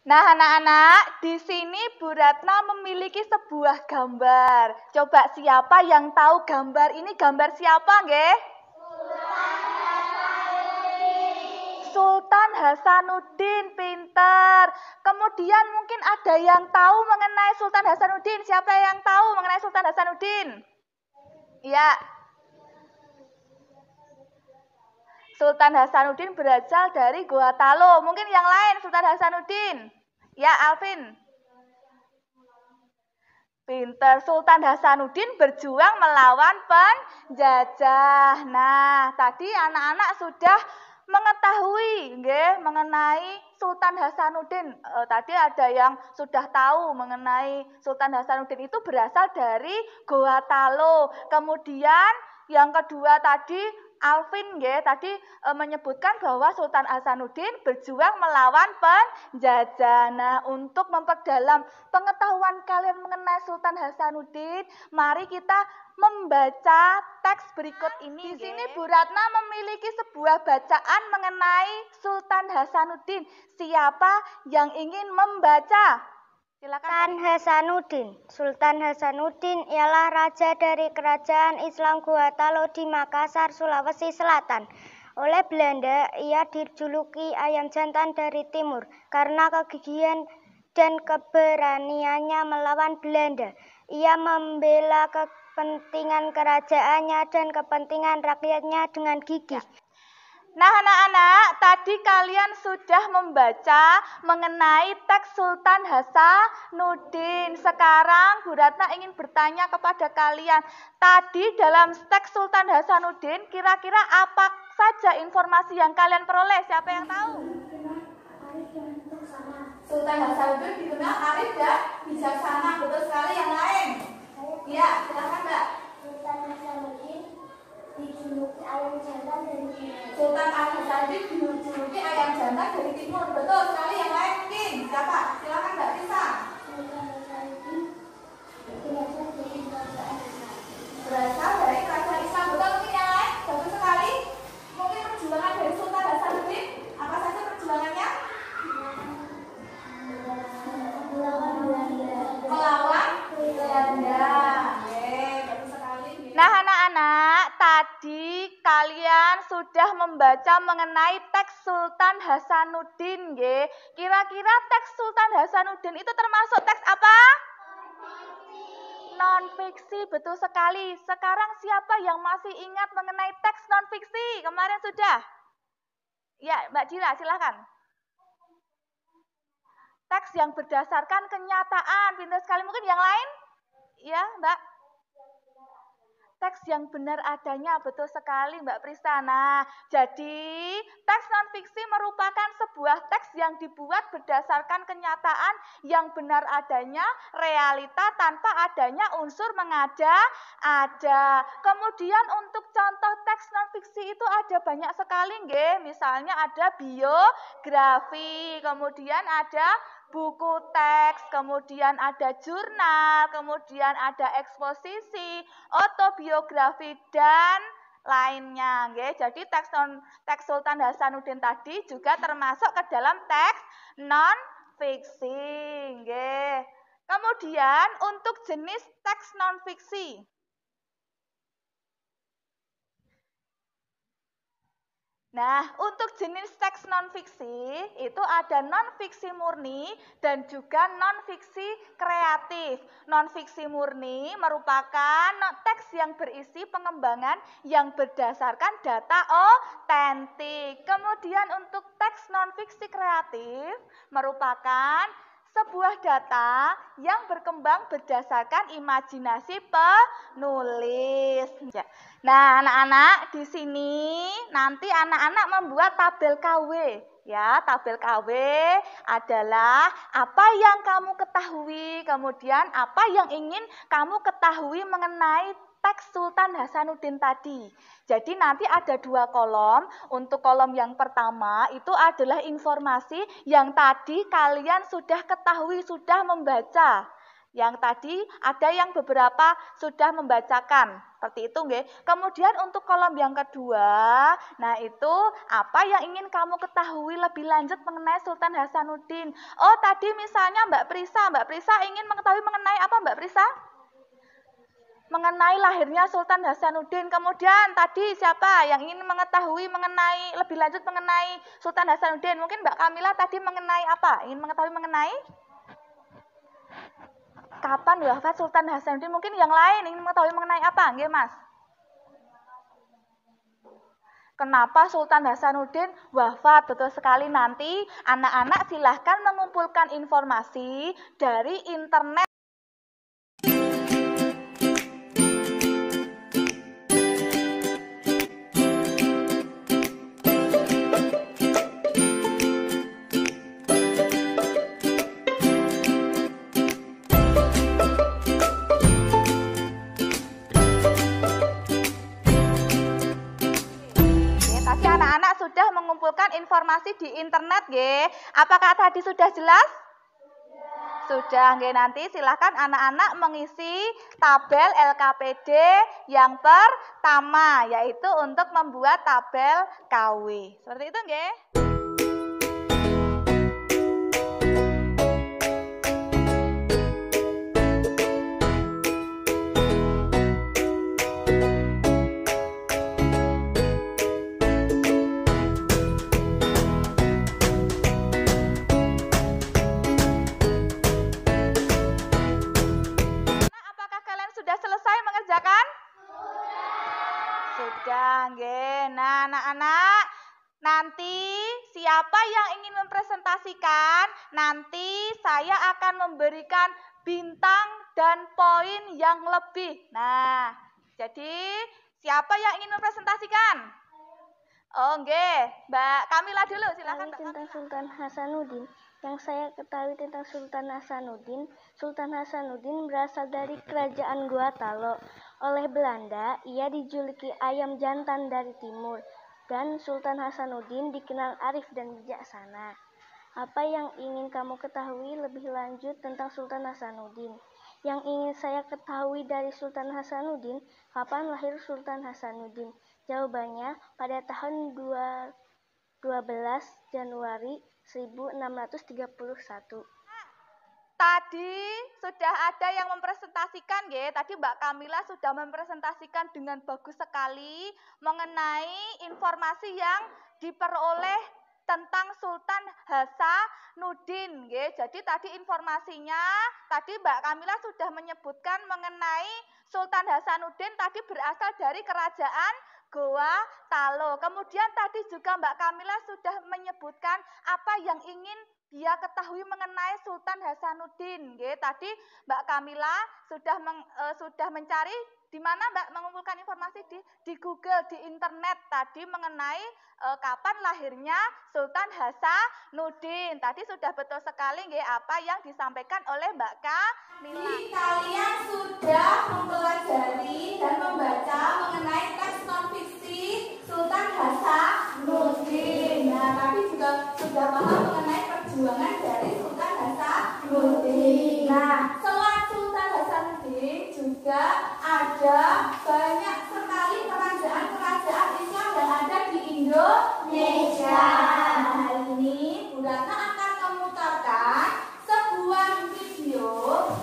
Nah, anak-anak, di sini Bu Ratna memiliki sebuah gambar. Coba siapa yang tahu gambar ini gambar siapa, nggih? Sultan Hasanuddin, pinter. Kemudian mungkin ada yang tahu mengenai Sultan Hasanuddin. Siapa yang tahu mengenai Sultan Hasanuddin? Ya. Sultan Hasanuddin berasal dari Goa Talo. Mungkin yang lain Sultan Hasanuddin. Ya, Alvin. Pinter. Sultan Hasanuddin berjuang melawan penjajah. Nah, tadi anak-anak sudah mengetahui mengenai Sultan Hasanuddin. Tadi ada yang sudah tahu mengenai Sultan Hasanuddin itu berasal dari Goa Talo. Kemudian yang kedua tadi Alvin tadi menyebutkan bahwa Sultan Hasanuddin berjuang melawan penjajah. Nah, untuk memperdalam pengetahuan kalian mengenai Sultan Hasanuddin, mari kita membaca teks berikut ini. Di sini Bu Ratna memiliki sebuah bacaan mengenai Sultan Hasanuddin. Siapa yang ingin membaca? Silakan. Sultan Hasanuddin ialah raja dari kerajaan Islam Goa Talo di Makassar, Sulawesi Selatan. Oleh Belanda, ia dijuluki ayam jantan dari timur karena kegigihan dan keberaniannya melawan Belanda. Ia membela kepentingan kerajaannya dan kepentingan rakyatnya dengan gigih. Nah, anak-anak, tadi kalian sudah membaca mengenai teks Sultan Hasanuddin. Sekarang Bu Ratna ingin bertanya kepada kalian, tadi dalam teks Sultan Hasanuddin, kira-kira apa saja informasi yang kalian peroleh? Siapa yang tahu? Sultan Hasanuddin dikenal arif dan bijaksana. Betul sekali. Yang lain? Ya, silakan Mbak. Sultan Hasanuddin dijuluki ayam jantan dari timur. Sultan Hasanuddin dijuluki ayam jantan dari timur. Betul sekali. Yang lain mungkin siapa? Silakan Mbak Risa. Sultan Hasanuddin berasal dari kerajaan Islam. Berasal dari kerajaan Islam. Betul mungkin yang lain? Bagus sekali. Mungkin perjuangan dari Sultan Hasanuddin apa saja perjuangannya? Melawan Belanda. Bagus sekali. Nah, anak-anak, tadi kalian sudah membaca mengenai teks Sultan Hasanuddin, nggih. Kira-kira teks Sultan Hasanuddin itu termasuk teks apa? Non-fiksi, betul sekali. Sekarang siapa yang masih ingat mengenai teks non-fiksi? Kemarin sudah. Ya, Mbak Dira, silakan. Teks yang berdasarkan kenyataan, pintar sekali. Mungkin yang lain? Ya, Mbak. Teks yang benar adanya, betul sekali Mbak Prista. Nah, jadi teks non-fiksi merupakan sebuah teks yang dibuat berdasarkan kenyataan yang benar adanya, realita tanpa adanya unsur mengada-ada. Kemudian untuk contoh teks non-fiksi itu ada banyak sekali, nggih. Misalnya ada biografi, kemudian ada buku teks, kemudian ada jurnal, kemudian ada eksposisi, autobiografi, dan lainnya. Jadi teks Sultan Hasanuddin tadi juga termasuk ke dalam teks non-fiksi. Kemudian untuk jenis teks non-fiksi. Nah, untuk jenis teks non-fiksi itu ada non-fiksi murni dan juga non-fiksi kreatif. Non-fiksi murni merupakan teks yang berisi pengembangan yang berdasarkan data otentik. Kemudian untuk teks non-fiksi kreatif merupakan sebuah data yang berkembang berdasarkan imajinasi penulis. Nah, anak-anak, di sini nanti anak-anak membuat tabel KW. Ya, tabel KW adalah apa yang kamu ketahui, kemudian apa yang ingin kamu ketahui mengenai teks Sultan Hasanuddin tadi. Jadi nanti ada dua kolom. Untuk kolom yang pertama itu adalah informasi yang tadi kalian sudah ketahui, sudah membaca. Yang tadi ada yang beberapa sudah membacakan, seperti itu nggih. Kemudian untuk kolom yang kedua, nah itu apa yang ingin kamu ketahui lebih lanjut mengenai Sultan Hasanuddin? Oh, tadi misalnya Mbak Prisa ingin mengetahui mengenai apa Mbak Prisa? Mengenai lahirnya Sultan Hasanuddin. Kemudian tadi siapa yang ingin mengetahui mengenai lebih lanjut mengenai Sultan Hasanuddin? Mungkin Mbak Kamila tadi mengenai apa? Ingin mengetahui mengenai kapan wafat Sultan Hasanuddin? Mungkin yang lain ingin mengetahui mengenai apa? Nggih, Mas. Kenapa Sultan Hasanuddin wafat? Betul sekali, nanti anak-anak silahkan mengumpulkan informasi dari internet. Sudah mengumpulkan informasi di internet nggih. Apakah tadi sudah jelas? Sudah nggih, nanti silakan anak-anak mengisi tabel LKPD yang pertama, yaitu untuk membuat tabel KW. Seperti itu nggih. Sudah, nggih. Nah, anak-anak, nanti siapa yang ingin mempresentasikan, nanti saya akan memberikan bintang dan poin yang lebih. Nah, jadi siapa yang ingin mempresentasikan? Oh, nggih. Mbak Kamila dulu, silakan Mbak. Tentang Sultan Hasanuddin. Yang saya ketahui tentang Sultan Hasanuddin berasal dari kerajaan Gua Talo. Oleh Belanda, ia dijuluki ayam jantan dari timur. Dan Sultan Hasanuddin dikenal arif dan bijaksana. Apa yang ingin kamu ketahui lebih lanjut tentang Sultan Hasanuddin? Yang ingin saya ketahui dari Sultan Hasanuddin, kapan lahir Sultan Hasanuddin? Jawabannya pada tahun 12 Januari 1631. Tadi sudah ada yang mempresentasikan nggih. Tadi Mbak Kamila sudah mempresentasikan dengan bagus sekali mengenai informasi yang diperoleh tentang Sultan Hasanuddin nggih. Jadi tadi informasinya tadi Mbak Kamila sudah menyebutkan mengenai Sultan Hasanuddin tadi berasal dari kerajaan Goa Talo. Kemudian tadi juga Mbak Kamila sudah menyebutkan apa yang ingin dia ketahui mengenai Sultan Hasanuddin. Nggih, tadi Mbak Kamila sudah mencari di mana Mbak mengumpulkan informasi di Google, di internet tadi mengenai kapan lahirnya Sultan Hasanuddin. Tadi sudah betul sekali nggih apa yang disampaikan oleh Mbak Kamila. Jadi kalian sudah mempelajari dan membaca mengenai teks non-fiksi Sultan Hasanuddin. Nah, tadi juga sudah paham mengenai perjuangan dari Sultan Hasanuddin. Nah, selain Sultan Hasanuddin juga ada banyak sekali kerajaan-kerajaan Islam yang ada di Indonesia. Nah, hari ini Bu Ratna akan memutarkan sebuah video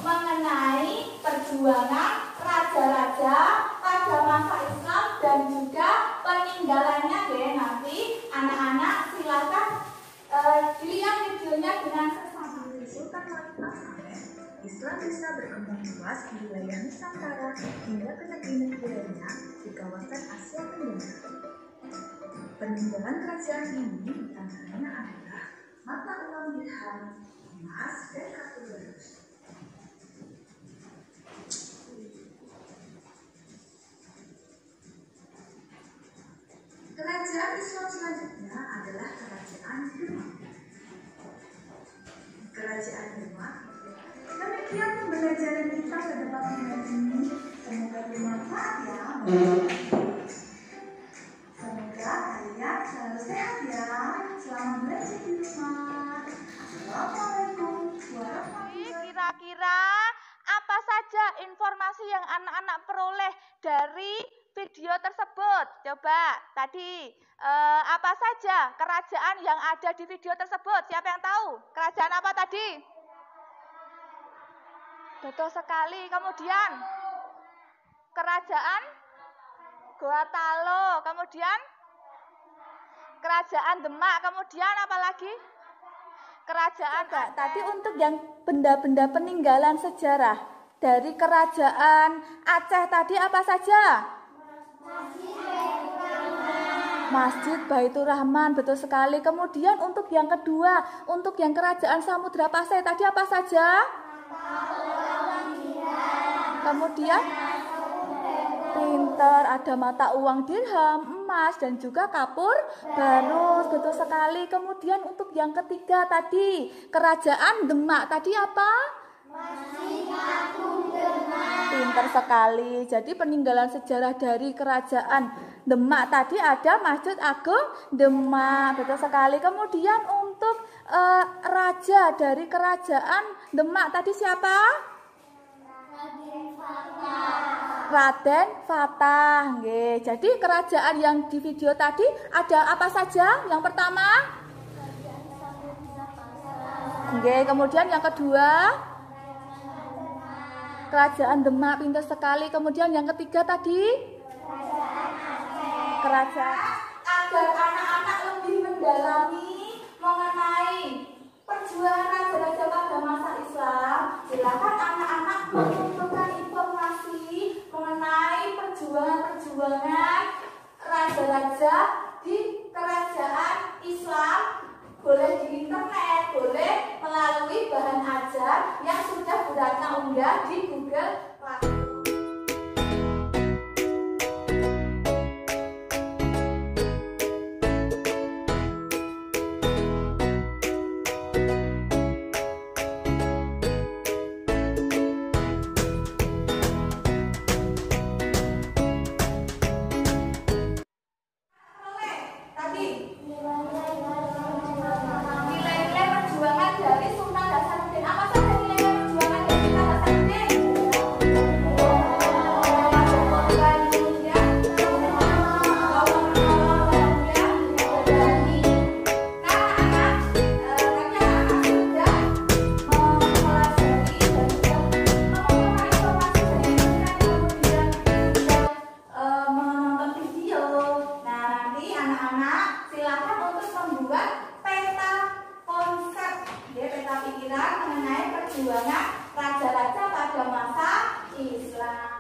mengenai perjuangan raja-raja pada masa Islam dan juga peninggalannya. Nanti anak-anak silakan dilihat videonya dengan seksama. Sultan Malik Al-Sabeh, Islam bisa berkembang luas di wilayah Nusantara hingga ke negeri-negeri lainnya di kawasan Asia Tenggara. Peninggalan kerajaan ini antaranya adalah mata uang dirham, emas, dan kartu berus. Kerajaan Islam selanjutnya adalah Kerajaan Demak. Kerajaan Demak. Demikian pembelajaran kita pada pagi hari ini. Semoga bermanfaat ya. Semoga kalian selalu sehat ya. Selamat belajar di rumah. Assalamualaikum warahmatullahi wabarakatuh. Kira-kira tadi apa saja kerajaan yang ada di video tersebut? Siapa yang tahu? Kerajaan apa tadi? Betul sekali. Kemudian kerajaan Goa Talo, kemudian kerajaan Demak, kemudian apa lagi? Kerajaan tadi untuk yang benda-benda peninggalan sejarah dari kerajaan Aceh tadi apa saja? Masjid Baitur Rahman, betul sekali. Kemudian untuk yang kedua, untuk yang kerajaan Samudra Pasai tadi apa saja? Kemudian pinter, ada mata uang dirham, emas, dan juga kapur barus, betul sekali. Kemudian untuk yang ketiga tadi, kerajaan Demak tadi apa? Masjid Agung Demak. Pinter sekali. Jadi peninggalan sejarah dari kerajaan Demak tadi ada Masjid Agung Demak, betul sekali. Kemudian untuk raja dari kerajaan Demak tadi siapa? Raden Fatah. Jadi kerajaan yang di video tadi ada apa saja? Yang pertama, kemudian yang kedua, kerajaan Demak, pintar sekali. Kemudian yang ketiga tadi, kerajaan. Agar anak-anak lebih mendalami mengenai perjuangan raja-raja pada masa Islam, silakan anak-anak mengumpulkan informasi mengenai perjuangan raja-raja di kerajaan Islam, boleh di internet, boleh melalui bahan ajar yang sudah Bu Ratna unggah di Google Classroom. Nilai-nilai perjuangan dari Sultan Hasanuddin. Apa saja nilai perjuangan dari Sultan Hasanuddin? Mengenai perjuangan raja-raja pada masa Islam.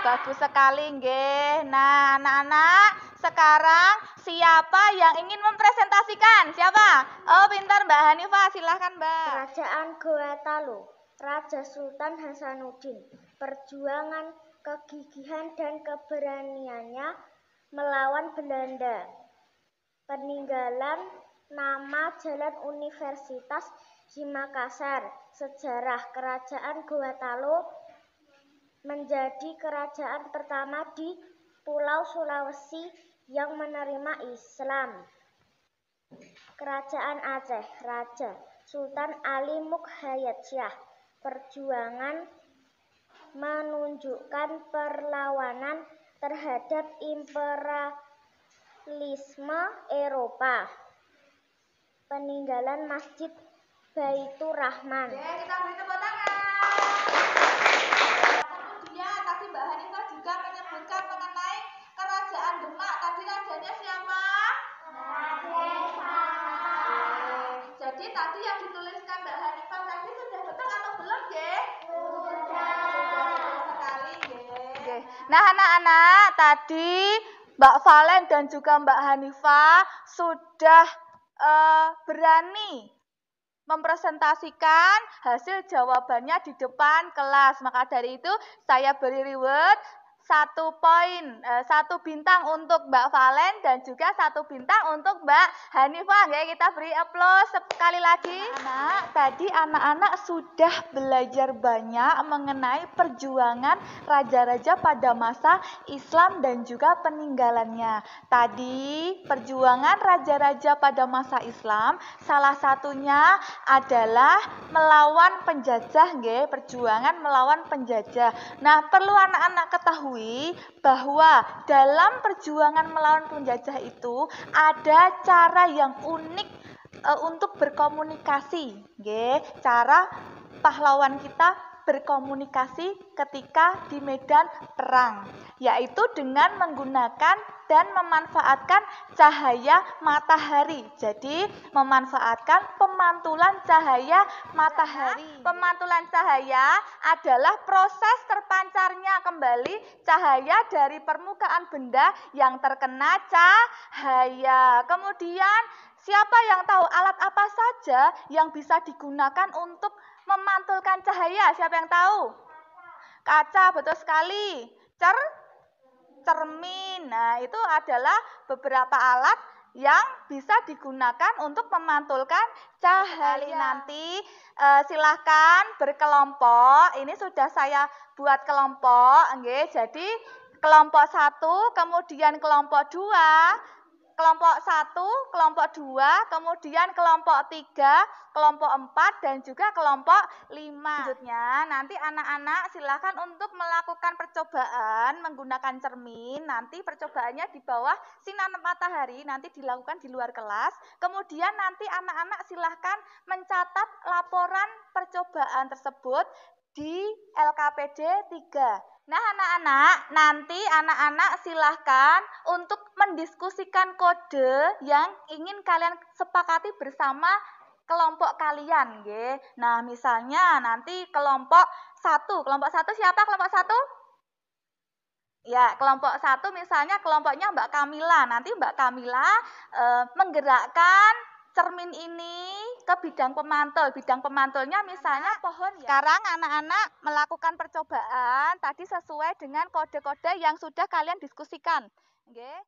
Bagus sekali, nggih. Nah, anak-anak, sekarang siapa yang ingin mempresentasikan? Siapa? Oh, pintar Mbak Hanifah, silahkan Mbak. Kerajaan Goa Talo, Raja Sultan Hasanuddin, perjuangan, kegigihan dan keberaniannya melawan Belanda. Peninggalan nama Jalan Universitas di Makassar. Sejarah Kerajaan Goa Talo menjadi kerajaan pertama di Pulau Sulawesi yang menerima Islam. Kerajaan Aceh, Raja Sultan Ali Mukhayatsyah, perjuangan menunjukkan perlawanan terhadap imperialisme Eropa. Peninggalan Masjid Baitur Rahman. Oke, kita beri tepuk tangan. Kemudian tadi Mbak Hanifah juga menyebutkan mengenai kerajaan Demak. Tadi rajanya siapa? Jadi tadi yang dituliskan Mbak Hanifah tadi sudah betul atau belum, nggih? Sudah betul sekali, nggih. Nah, anak-anak, tadi Mbak Valen dan juga Mbak Hanifah sudah berani mempresentasikan hasil jawabannya di depan kelas. Maka dari itu saya beri reward 1 poin, 1 bintang untuk Mbak Valen dan juga 1 bintang untuk Mbak Hanifah. Ya, kita beri aplaus sekali lagi. Anak-anak, tadi anak-anak sudah belajar banyak mengenai perjuangan raja-raja pada masa Islam dan juga peninggalannya. Tadi perjuangan raja-raja pada masa Islam salah satunya adalah melawan penjajah, nggih, perjuangan melawan penjajah. Nah, perlu anak-anak ketahui bahwa dalam perjuangan melawan penjajah itu ada cara yang unik untuk berkomunikasi, nggih. Cara pahlawan kita berkomunikasi ketika di medan perang, yaitu dengan menggunakan dan memanfaatkan cahaya matahari. Jadi, memanfaatkan pemantulan cahaya matahari. Pemantulan cahaya adalah proses terpancarnya kembali cahaya dari permukaan benda yang terkena cahaya. Kemudian, siapa yang tahu alat apa saja yang bisa digunakan untuk memantulkan cahaya? Siapa yang tahu? Kaca, betul sekali. Cermin. Nah, itu adalah beberapa alat yang bisa digunakan untuk memantulkan cahaya. Nanti silahkan berkelompok. Ini sudah saya buat kelompok, nggih. Jadi kelompok 1, kemudian kelompok 2, kelompok 1, kelompok 2, kemudian kelompok 3, kelompok 4, dan juga kelompok 5. Selanjutnya, nanti anak-anak silakan untuk melakukan percobaan menggunakan cermin. Nanti percobaannya di bawah sinar matahari, nanti dilakukan di luar kelas. Kemudian nanti anak-anak silahkan mencatat laporan percobaan tersebut di LKPD 3. Nah, anak-anak, nanti anak-anak silahkan untuk mendiskusikan kode yang ingin kalian sepakati bersama kelompok kalian, nggih. Nah, misalnya nanti kelompok 1. Kelompok 1 siapa kelompok 1? Ya, kelompok 1 misalnya kelompoknya Mbak Kamila. Nanti Mbak Kamila menggerakkan cermin ini ke bidang pemantul. Bidang pemantulnya misalnya pohon ya. Sekarang anak-anak melakukan percobaan tadi sesuai dengan kode-kode yang sudah kalian diskusikan. Nggih.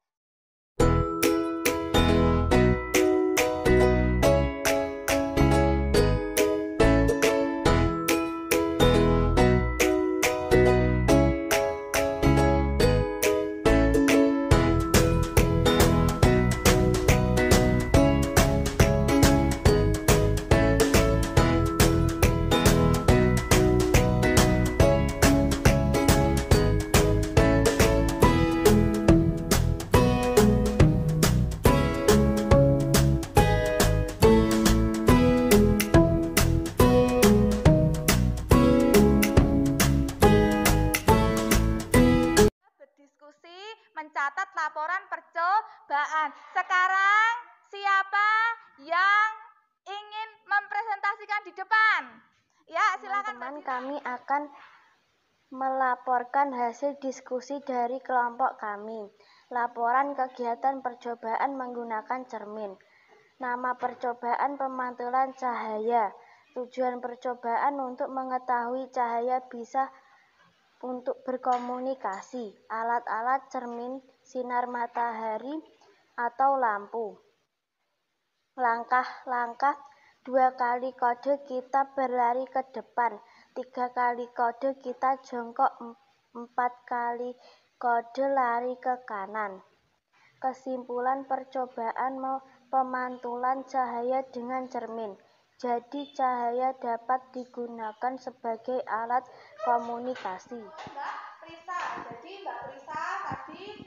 Mencatat laporan percobaan. Sekarang siapa yang ingin mempresentasikan di depan? Ya, silakan. Teman-teman, kami akan melaporkan hasil diskusi dari kelompok kami. Laporan kegiatan percobaan menggunakan cermin. Nama percobaan pemantulan cahaya. Tujuan percobaan untuk mengetahui cahaya bisa untuk berkomunikasi, alat-alat cermin, sinar matahari, atau lampu. Langkah-langkah: 2 kali kode kita berlari ke depan, 3 kali kode kita jongkok, 4 kali kode lari ke kanan. Kesimpulan percobaan pemantulan cahaya dengan cermin. Jadi cahaya dapat digunakan sebagai alat komunikasi. Mbak Prisa, jadi Mbak Prisa tadi